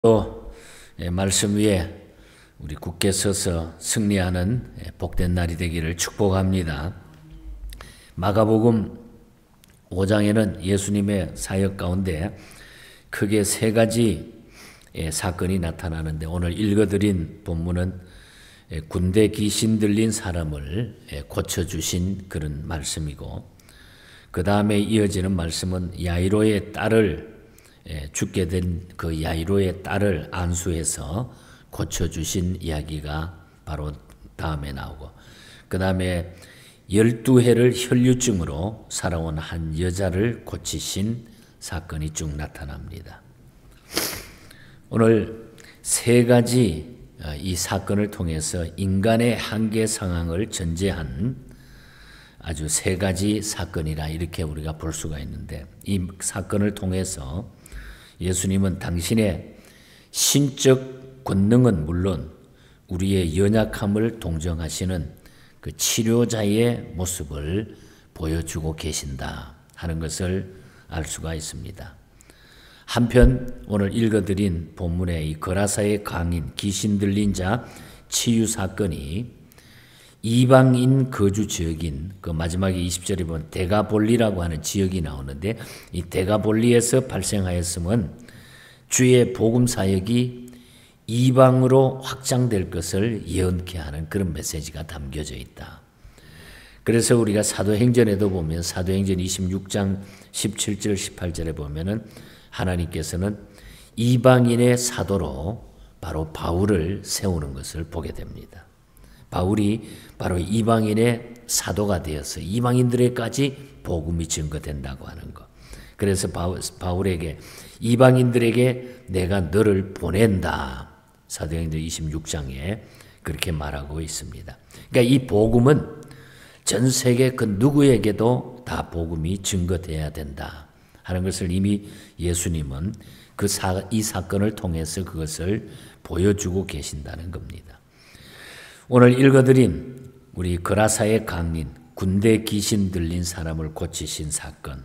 또 말씀 위에 우리 굳게 서서 승리하는 복된 날이 되기를 축복합니다. 마가복음 5장에는 예수님의 사역 가운데 크게 세 가지 사건이 나타나는데, 오늘 읽어드린 본문은 군대 귀신 들린 사람을 고쳐주신 그런 말씀이고, 그 다음에 이어지는 말씀은 야이로의 딸을 죽게 된 그 야이로의 딸을 안수해서 고쳐주신 이야기가 바로 다음에 나오고, 그 다음에 12해를 혈류증으로 살아온 한 여자를 고치신 사건이 쭉 나타납니다. 오늘 세 가지 이 사건을 통해서 인간의 한계 상황을 전제한 아주 세 가지 사건이라 이렇게 우리가 볼 수가 있는데, 이 사건을 통해서 예수님은 당신의 신적 권능은 물론 우리의 연약함을 동정하시는 그 치료자의 모습을 보여주고 계신다 하는 것을 알 수가 있습니다. 한편 오늘 읽어드린 본문의 이 거라사의 강인 귀신 들린 자 치유 사건이 이방인 거주 지역인 그 마지막에 20절에 보면 데가볼리라고 하는 지역이 나오는데, 이 데가볼리에서 발생하였음은 주의 복음 사역이 이방으로 확장될 것을 예언케 하는 그런 메시지가 담겨져 있다. 그래서 우리가 사도행전에도 보면 사도행전 26장 17절 18절에 보면은 하나님께서는 이방인의 사도로 바로 바울을 세우는 것을 보게 됩니다. 바울이 바로 이방인의 사도가 되어서 이방인들에까지 복음이 증거된다고 하는 것. 그래서 바울에게 이방인들에게 내가 너를 보낸다. 사도행전 26장에 그렇게 말하고 있습니다. 그러니까 이 복음은 전 세계 그 누구에게도 다 복음이 증거돼야 된다 하는 것을 이미 예수님은 이 사건을 통해서 그것을 보여주고 계신다는 겁니다. 오늘 읽어드린 우리 거라사의 강인 군대 귀신 들린 사람을 고치신 사건,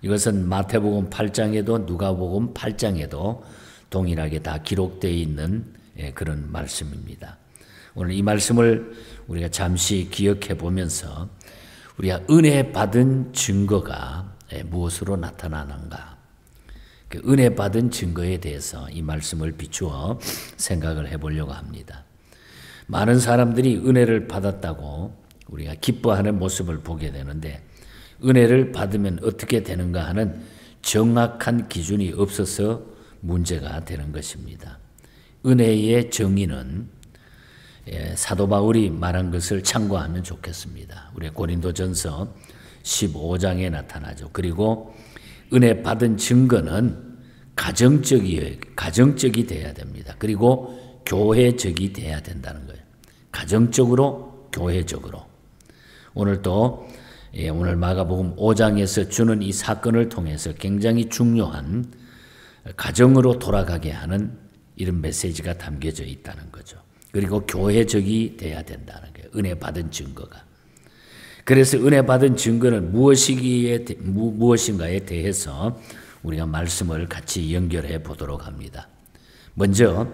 이것은 마태복음 8장에도 누가복음 8장에도 동일하게 다 기록되어 있는 그런 말씀입니다. 오늘 이 말씀을 우리가 잠시 기억해 보면서 우리가 은혜 받은 증거가 무엇으로 나타나는가, 그 은혜 받은 증거에 대해서 이 말씀을 비추어 생각을 해보려고 합니다. 많은 사람들이 은혜를 받았다고 우리가 기뻐하는 모습을 보게 되는데, 은혜를 받으면 어떻게 되는가 하는 정확한 기준이 없어서 문제가 되는 것입니다. 은혜의 정의는 사도 바울이 말한 것을 참고하면 좋겠습니다. 우리 고린도전서 15장에 나타나죠. 그리고 은혜 받은 증거는 가정적이 돼야 됩니다. 그리고 교회적이 돼야 된다는 거예요. 가정적으로, 교회적으로. 오늘 또 오늘 마가복음 5장에서 주는 이 사건을 통해서 굉장히 중요한 가정으로 돌아가게 하는 이런 메시지가 담겨져 있다는 거죠. 그리고 교회적이 돼야 된다는 거예요. 은혜 받은 증거가. 그래서 은혜 받은 증거는 무엇인가에 대해서 우리가 말씀을 같이 연결해 보도록 합니다. 먼저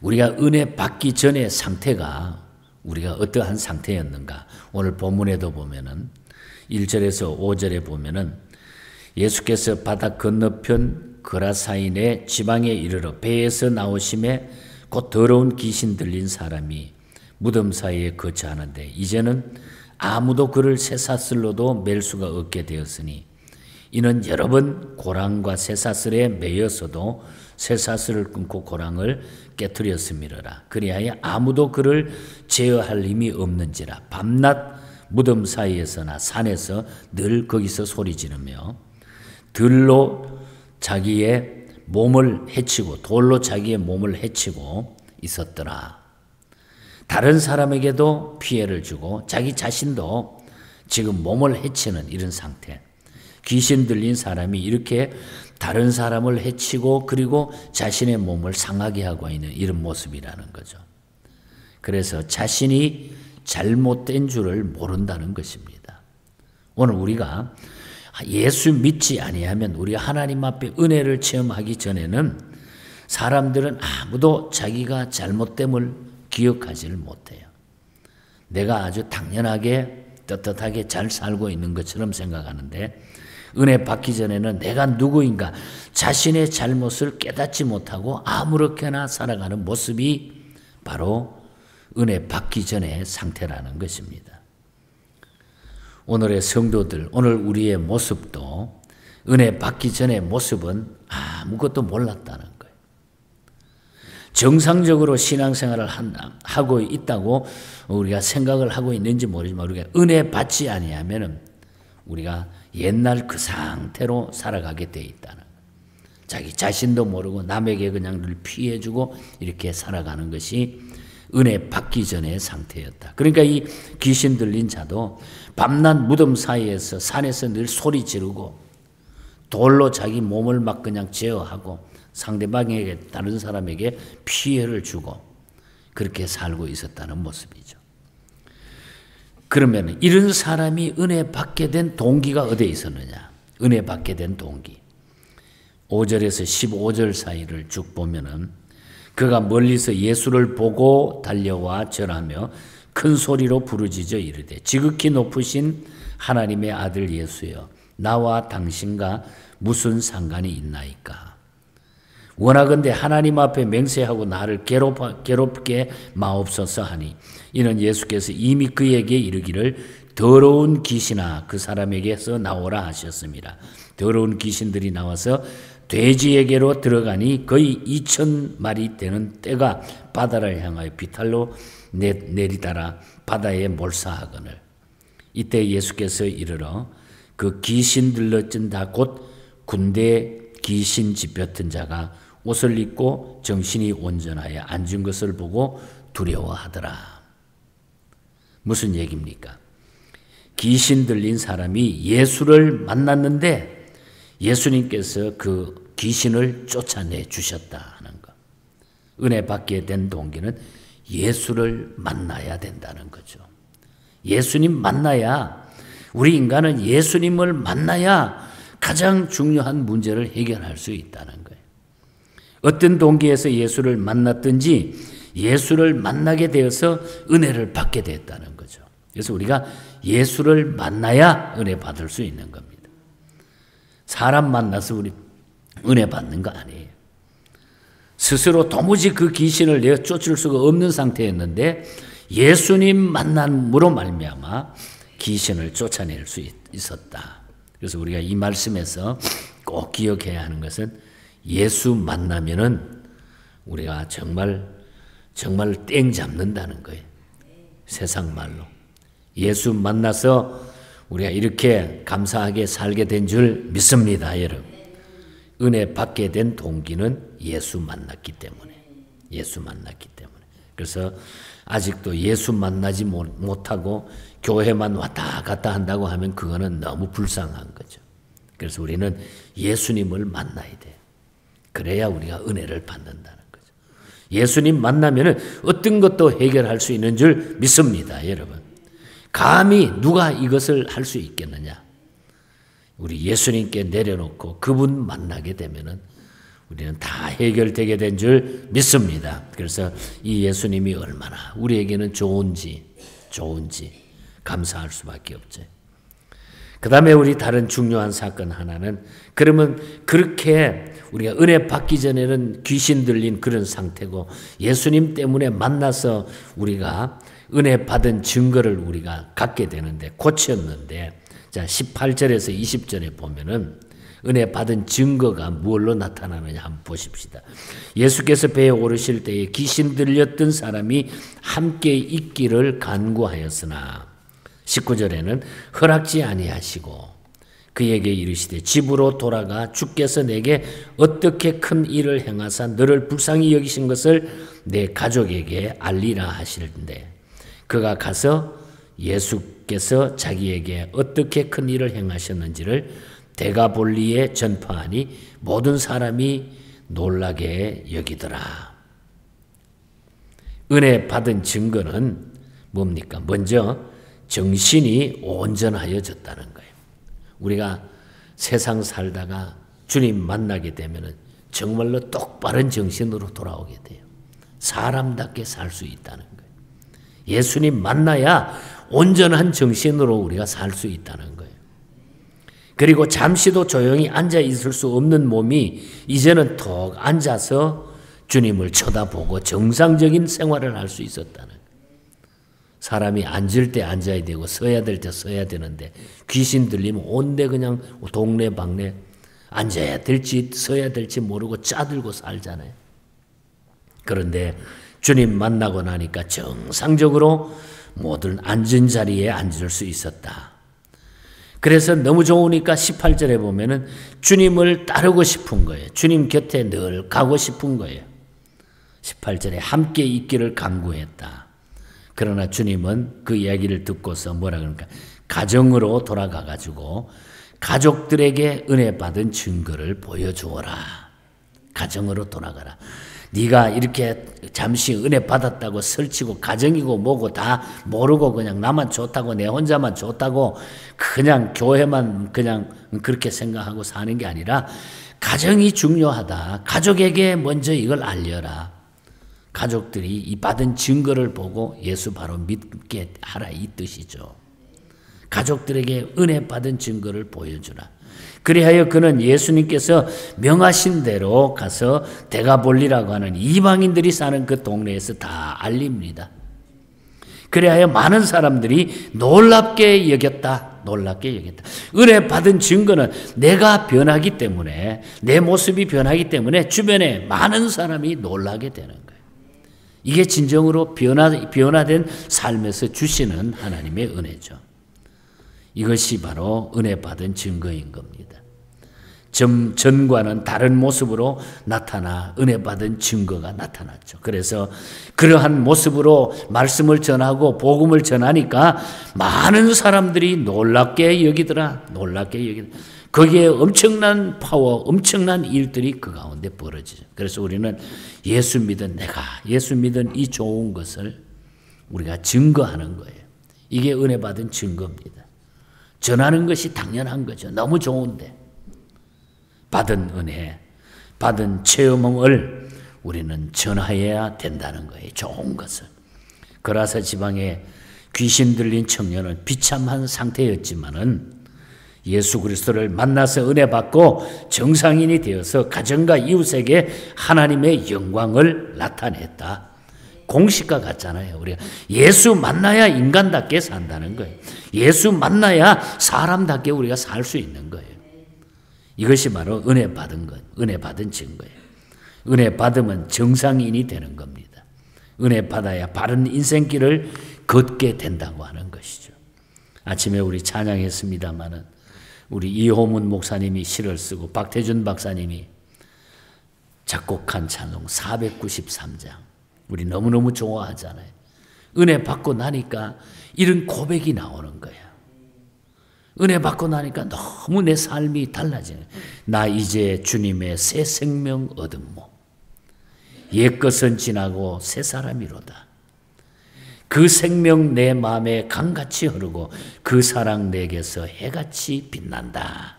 우리가 은혜 받기 전의 상태가 우리가 어떠한 상태였는가. 오늘 본문에도 보면은 1절에서 5절에 보면은 예수께서 바다 건너편 거라사인의 지방에 이르러 배에서 나오심에 곧 더러운 귀신 들린 사람이 무덤 사이에 거처하는데, 이제는 아무도 그를 쇠사슬로도 맬 수가 없게 되었으니 이는 여러 번 고랑과 쇠사슬에 매여서도 쇠사슬을 끊고 고랑을 깨뜨렸음이로라. 그리하여 아무도 그를 제어할 힘이 없는지라. 밤낮 무덤 사이에서나 산에서 늘 거기서 소리 지르며 돌로 자기의 몸을 해치고 있었더라. 다른 사람에게도 피해를 주고 자기 자신도 지금 몸을 해치는 이런 상태. 귀신 들린 사람이 이렇게 다른 사람을 해치고 그리고 자신의 몸을 상하게 하고 있는 이런 모습이라는 거죠. 그래서 자신이 잘못된 줄을 모른다는 것입니다. 오늘 우리가 예수 믿지 아니하면 우리 하나님 앞에 은혜를 체험하기 전에는 사람들은 아무도 자기가 잘못됨을 기억하지를 못해요. 내가 아주 당연하게 떳떳하게 잘 살고 있는 것처럼 생각하는데 은혜 받기 전에는 내가 누구인가 자신의 잘못을 깨닫지 못하고 아무렇게나 살아가는 모습이 바로 은혜 받기 전의 상태라는 것입니다. 오늘의 성도들, 오늘 우리의 모습도 은혜 받기 전의 모습은 아무것도 몰랐다는 거예요. 정상적으로 신앙생활을 하고 있다고 우리가 생각을 하고 있는지 모르지만 우리가 은혜 받지 아니하면 우리가 옛날 그 상태로 살아가게 돼 있다는 거예요. 자기 자신도 모르고 남에게 그냥 늘 피해주고 이렇게 살아가는 것이 은혜 받기 전의 상태였다. 그러니까 이 귀신 들린 자도 밤낮 무덤 사이에서 산에서 늘 소리 지르고 돌로 자기 몸을 막 그냥 제어하고 상대방에게 다른 사람에게 피해를 주고 그렇게 살고 있었다는 모습이죠. 그러면 이런 사람이 은혜 받게 된 동기가 어디에 있었느냐? 은혜 받게 된 동기. 5절에서 15절 사이를 쭉 보면은 그가 멀리서 예수를 보고 달려와 절하며 큰 소리로 부르짖어 이르되 지극히 높으신 하나님의 아들 예수여 나와 당신과 무슨 상관이 있나이까? 원하건대 하나님 앞에 맹세하고 나를 괴롭게 마옵소서 하니 이는 예수께서 이미 그에게 이르기를 더러운 귀신아 그 사람에게서 나오라 하셨습니다. 더러운 귀신들이 나와서 돼지에게로 들어가니 거의 2,000마리 되는 떼가 바다를 향하여 비탈로 내리다라 바다에 몰사하거늘 이때 예수께서 이르러 그 귀신 들러진 다 곧 군대 귀신 집혔던 자가 옷을 입고 정신이 온전하여 앉은 것을 보고 두려워하더라. 무슨 얘기입니까? 귀신 들린 사람이 예수를 만났는데 예수님께서 그 귀신을 쫓아내 주셨다 하는 것. 은혜 받게 된 동기는 예수를 만나야 된다는 거죠. 예수님 만나야 우리 인간은 예수님을 만나야 가장 중요한 문제를 해결할 수 있다는 거예요. 어떤 동기에서 예수를 만났든지 예수를 만나게 되어서 은혜를 받게 됐다는 거죠. 그래서 우리가 예수를 만나야 은혜 받을 수 있는 겁니다. 사람 만나서 우리 은혜 받는 거 아니에요. 스스로 도무지 그 귀신을 내어 쫓을 수가 없는 상태였는데 예수님 만남으로 말미암아 귀신을 쫓아낼 수 있었다. 그래서 우리가 이 말씀에서 꼭 기억해야 하는 것은 예수 만나면은 우리가 정말 땡 잡는다는 거예요. 세상 말로. 예수 만나서 우리가 이렇게 감사하게 살게 된 줄 믿습니다, 여러분. 은혜 받게 된 동기는 예수 만났기 때문에. 예수 만났기 때문에. 그래서 아직도 예수 만나지 못하고 교회만 왔다 갔다 한다고 하면 그거는 너무 불쌍한 거죠. 그래서 우리는 예수님을 만나야 돼요. 그래야 우리가 은혜를 받는다는 거죠. 예수님 만나면은 어떤 것도 해결할 수 있는 줄 믿습니다, 여러분. 감히 누가 이것을 할 수 있겠느냐? 우리 예수님께 내려놓고 그분 만나게 되면은 우리는 다 해결되게 된 줄 믿습니다. 그래서 이 예수님이 얼마나 우리에게는 좋은지 감사할 수밖에 없죠. 그 다음에 우리 다른 중요한 사건 하나는 그러면 그렇게 우리가 은혜 받기 전에는 귀신 들린 그런 상태고 예수님 때문에 만나서 우리가 은혜 받은 증거를 우리가 갖게 되는데 고쳤는데 자 18절에서 20절에 보면은 은혜 받은 증거가 무엇로 나타나느냐 한번 보십시다. 예수께서 배에 오르실 때에 귀신 들렸던 사람이 함께 있기를 간구하였으나 19절에는 허락지 아니하시고 그에게 이르시되 집으로 돌아가 주께서 내게 어떻게 큰 일을 행하사 너를 불쌍히 여기신 것을 내 가족에게 알리라 하시는데 그가 가서 예수께서 자기에게 어떻게 큰 일을 행하셨는지를 데가볼리에 전파하니 모든 사람이 놀라게 여기더라. 은혜 받은 증거는 뭡니까? 먼저 정신이 온전하여졌다는 거예요. 우리가 세상 살다가 주님 만나게 되면은 정말로 똑바른 정신으로 돌아오게 돼요. 사람답게 살 수 있다는 거예요. 예수님 만나야 온전한 정신으로 우리가 살 수 있다는 거예요. 그리고 잠시도 조용히 앉아 있을 수 없는 몸이 이제는 턱 앉아서 주님을 쳐다보고 정상적인 생활을 할 수 있었다는 거예요. 사람이 앉을 때 앉아야 되고 서야 될 때 서야 되는데 귀신 들리면 온데 그냥 동네 방네 앉아야 될지 서야 될지 모르고 짜들고 살잖아요. 그런데 주님 만나고 나니까 정상적으로 모든 앉은 자리에 앉을 수 있었다. 그래서 너무 좋으니까 18절에 보면은 주님을 따르고 싶은 거예요. 주님 곁에 늘 가고 싶은 거예요. 18절에 함께 있기를 간구했다. 그러나 주님은 그 이야기를 듣고서 뭐라 그러니까 가정으로 돌아가 가지고 가족들에게 은혜 받은 증거를 보여주어라. 가정으로 돌아가라. 네가 이렇게 잠시 은혜 받았다고 설치고 가정이고 뭐고 다 모르고 그냥 나만 좋다고 내 혼자만 좋다고 그냥 교회만 그냥 그렇게 생각하고 사는 게 아니라 가정이 중요하다. 가족에게 먼저 이걸 알려라. 가족들이 이 받은 증거를 보고 예수 바로 믿게 하라 이 뜻이죠. 가족들에게 은혜 받은 증거를 보여주라. 그리하여 그는 예수님께서 명하신 대로 가서 데가볼리라고 하는 이방인들이 사는 그 동네에서 다 알립니다. 그리하여 많은 사람들이 놀랍게 여겼다. 놀랍게 여겼다. 은혜 받은 증거는 내가 변하기 때문에 내 모습이 변하기 때문에 주변에 많은 사람이 놀라게 되는 거예요. 이게 진정으로 변화된 삶에서 주시는 하나님의 은혜죠. 이것이 바로 은혜 받은 증거인 겁니다. 전과는 다른 모습으로 나타나 은혜 받은 증거가 나타났죠. 그래서 그러한 모습으로 말씀을 전하고 복음을 전하니까 많은 사람들이 놀랍게 여기더라. 놀랍게 여기더라. 거기에 엄청난 파워, 엄청난 일들이 그 가운데 벌어지죠. 그래서 우리는 예수 믿은 예수 믿은 이 좋은 것을 우리가 증거하는 거예요. 이게 은혜 받은 증거입니다. 전하는 것이 당연한 거죠. 너무 좋은데. 받은 은혜, 받은 체험을 우리는 전하여야 된다는 거예요. 좋은 것을. 거라사 지방에 귀신 들린 청년은 비참한 상태였지만은 예수 그리스도를 만나서 은혜 받고 정상인이 되어서 가정과 이웃에게 하나님의 영광을 나타냈다. 공식과 같잖아요. 우리가 예수 만나야 인간답게 산다는 거예요. 예수 만나야 사람답게 우리가 살 수 있는 거예요. 이것이 바로 은혜 받은 것, 은혜 받은 증거예요. 은혜 받으면 정상인이 되는 겁니다. 은혜 받아야 바른 인생길을 걷게 된다고 하는 것이죠. 아침에 우리 찬양했습니다마는 우리 이호문 목사님이 시를 쓰고 박태준 박사님이 작곡한 찬송 493장. 우리 너무너무 좋아하잖아요. 은혜 받고 나니까 이런 고백이 나오는 거야. 은혜 받고 나니까 너무 내 삶이 달라지네. 나 이제 주님의 새 생명 얻음모. 옛것은 지나고 새 사람이로다. 그 생명 내 마음에 강같이 흐르고 그 사랑 내게서 해같이 빛난다.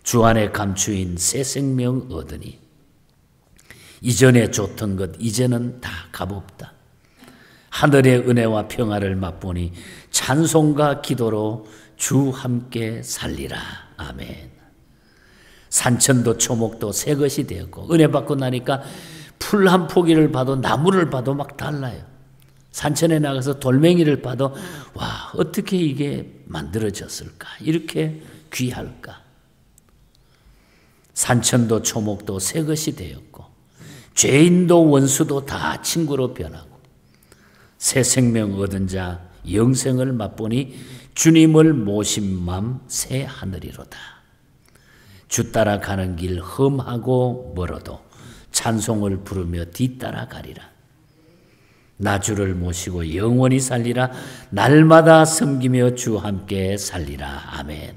주 안에 감추인 새 생명 얻으니 이전에 좋던 것 이제는 다 값없다. 하늘의 은혜와 평화를 맛보니 찬송과 기도로 주 함께 살리라. 아멘. 산천도 초목도 새 것이 되었고 은혜 받고 나니까 풀 한 포기를 봐도 나무를 봐도 막 달라요. 산천에 나가서 돌멩이를 봐도 와 어떻게 이게 만들어졌을까? 이렇게 귀할까? 산천도 초목도 새 것이 되었고 죄인도 원수도 다 친구로 변하고 새 생명 얻은 자 영생을 맛보니 주님을 모신 맘 새 하늘이로다. 주 따라 가는 길 험하고 멀어도 찬송을 부르며 뒤따라 가리라. 나 주를 모시고 영원히 살리라. 날마다 섬기며 주 함께 살리라. 아멘.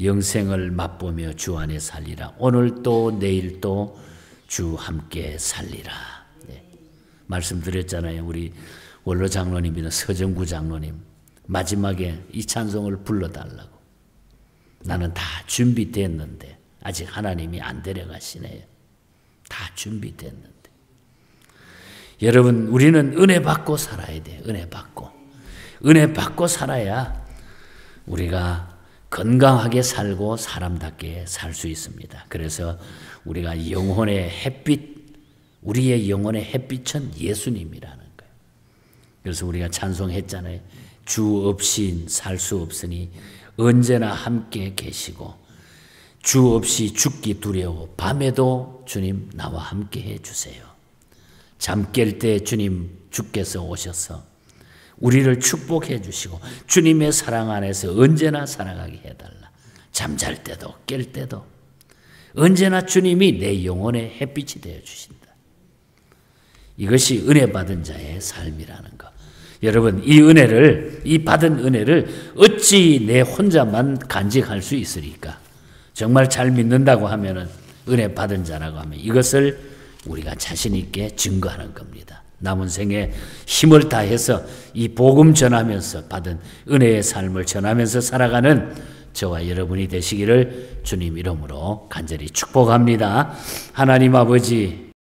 영생을 맛보며 주 안에 살리라. 오늘 또 내일 또 주 함께 살리라. 네. 말씀드렸잖아요. 우리 원로 장로님이나 서정구 장로님 마지막에 이 찬송을 불러달라고. 나는 다 준비됐는데 아직 하나님이 안 데려가시네요. 다 준비됐는데. 여러분, 우리는 은혜 받고 살아야 돼요. 은혜 받고. 은혜 받고 살아야 우리가 건강하게 살고 사람답게 살 수 있습니다. 그래서 우리가 영혼의 햇빛, 우리의 영혼의 햇빛은 예수님이라는 거예요. 그래서 우리가 찬송했잖아요. 주 없인 살 수 없으니 언제나 함께 계시고 주 없이 죽기 두려워 밤에도 주님 나와 함께 해주세요. 잠 깰 때 주께서 오셔서 우리를 축복해 주시고 주님의 사랑 안에서 언제나 살아가게 해달라. 잠잘 때도 깰 때도 언제나 주님이 내 영혼의 햇빛이 되어 주신다. 이것이 은혜 받은 자의 삶이라는 것. 여러분, 이 받은 은혜를 어찌 내 혼자만 간직할 수 있으리까? 정말 잘 믿는다고 하면은, 은혜 받은 자라고 하면 이것을 우리가 자신 있게 증거하는 겁니다. 남은 생에 힘을 다해서 이 복음 전하면서 받은 은혜의 삶을 전하면서 살아가는 저와 여러분이 되시기를 주님 이름으로 간절히 축복합니다. 하나님 아버지,